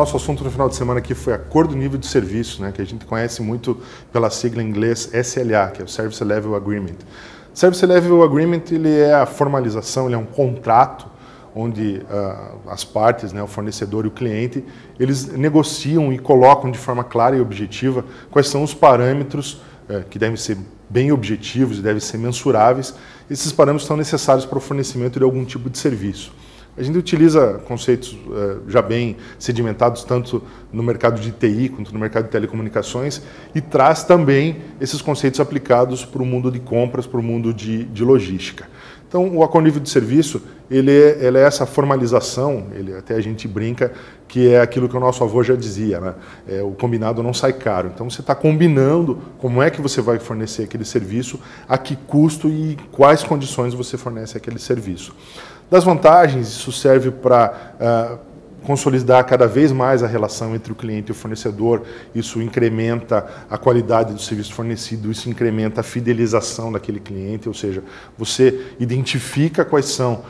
nosso assunto no final de semana aqui foi acordo nível de serviço, né, que a gente conhece muito pela sigla em inglês SLA, que é o Service Level Agreement. Service Level Agreement ele é a formalização, ele é um contrato onde as partes, né, o fornecedor e o cliente, eles negociam e colocam de forma clara e objetiva quais são os parâmetros que devem ser bem objetivos e devem ser mensuráveis. Esses parâmetros são necessários para o fornecimento de algum tipo de serviço. A gente utiliza conceitos já bem sedimentados tanto no mercado de TI quanto no mercado de telecomunicações e traz também esses conceitos aplicados para o mundo de compras, para o mundo de logística. Então, o acordo nível de serviço, ele é essa formalização, até a gente brinca que é aquilo que o nosso avô já dizia, né? O combinado não sai caro. Então, você está combinando como é que você vai fornecer aquele serviço, a que custo e quais condições você fornece aquele serviço. Das vantagens, isso serve para consolidar cada vez mais a relação entre o cliente e o fornecedor, isso incrementa a qualidade do serviço fornecido, isso incrementa a fidelização daquele cliente, ou seja, você identifica quais são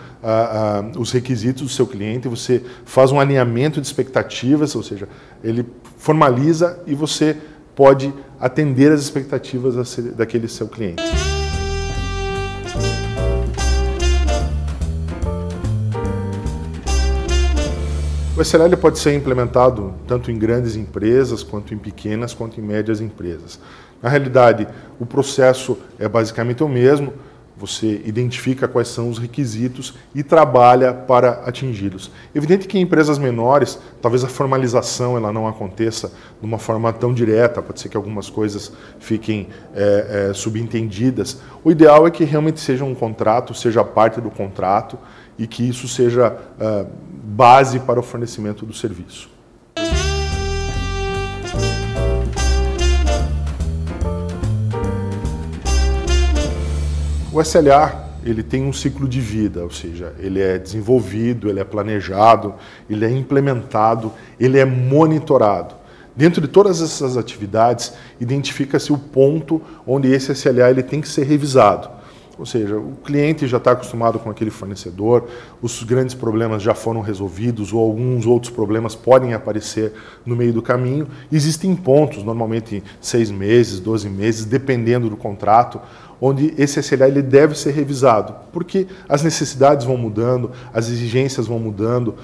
os requisitos do seu cliente, você faz um alinhamento de expectativas, ou seja, ele formaliza e você pode atender as expectativas daquele seu cliente. O SLA ele pode ser implementado tanto em grandes empresas, quanto em pequenas, quanto em médias empresas. Na realidade, o processo é basicamente o mesmo, você identifica quais são os requisitos e trabalha para atingi-los. Evidente que em empresas menores, talvez a formalização ela não aconteça de uma forma tão direta, pode ser que algumas coisas fiquem subentendidas. O ideal é que realmente seja um contrato, seja parte do contrato e que isso seja base para o fornecimento do serviço. O SLA ele tem um ciclo de vida, ou seja, ele é desenvolvido, ele é planejado, ele é implementado, ele é monitorado. Dentro de todas essas atividades, identifica-se o ponto onde esse SLA ele tem que ser revisado. Ou seja, o cliente já está acostumado com aquele fornecedor, os grandes problemas já foram resolvidos ou alguns outros problemas podem aparecer no meio do caminho. Existem pontos, normalmente 6 meses, 12 meses, dependendo do contrato, onde esse SLA ele deve ser revisado, porque as necessidades vão mudando, as exigências vão mudando,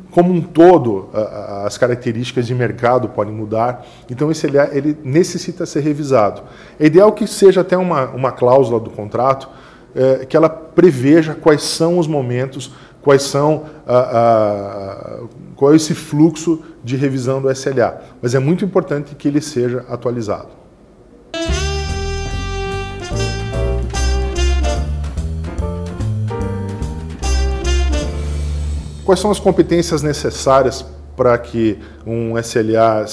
como um todo, as características de mercado podem mudar, então esse SLA ele necessita ser revisado. É ideal que seja até uma cláusula do contrato que ela preveja quais são os momentos, qual é esse fluxo de revisão do SLA, mas é muito importante que ele seja atualizado. Quais são as competências necessárias para que um SLA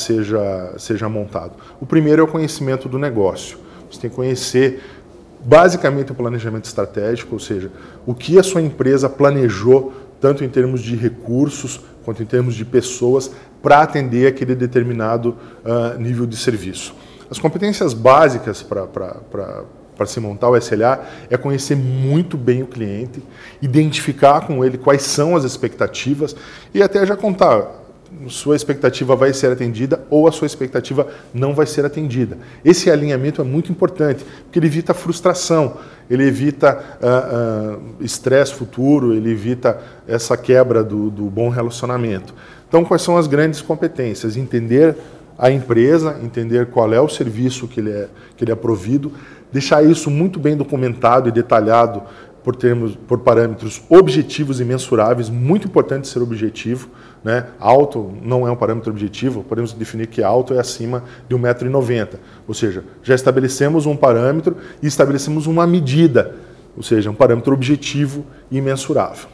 seja montado? O primeiro é o conhecimento do negócio. Você tem que conhecer basicamente o planejamento estratégico, ou seja, o que a sua empresa planejou, tanto em termos de recursos quanto em termos de pessoas, para atender aquele determinado nível de serviço. As competências básicas para se montar o SLA é conhecer muito bem o cliente, identificar com ele quais são as expectativas e até já contar, sua expectativa vai ser atendida ou a sua expectativa não vai ser atendida. Esse alinhamento é muito importante, porque ele evita frustração, ele evita estresse futuro, ele evita essa quebra do bom relacionamento. Então, quais são as grandes competências? Entender a empresa, entender qual é o serviço que ele é provido, deixar isso muito bem documentado e detalhado por parâmetros objetivos e mensuráveis, muito importante ser objetivo, né? Alto não é um parâmetro objetivo, podemos definir que alto é acima de 1,90 m, ou seja, já estabelecemos um parâmetro e estabelecemos uma medida, ou seja, um parâmetro objetivo e mensurável.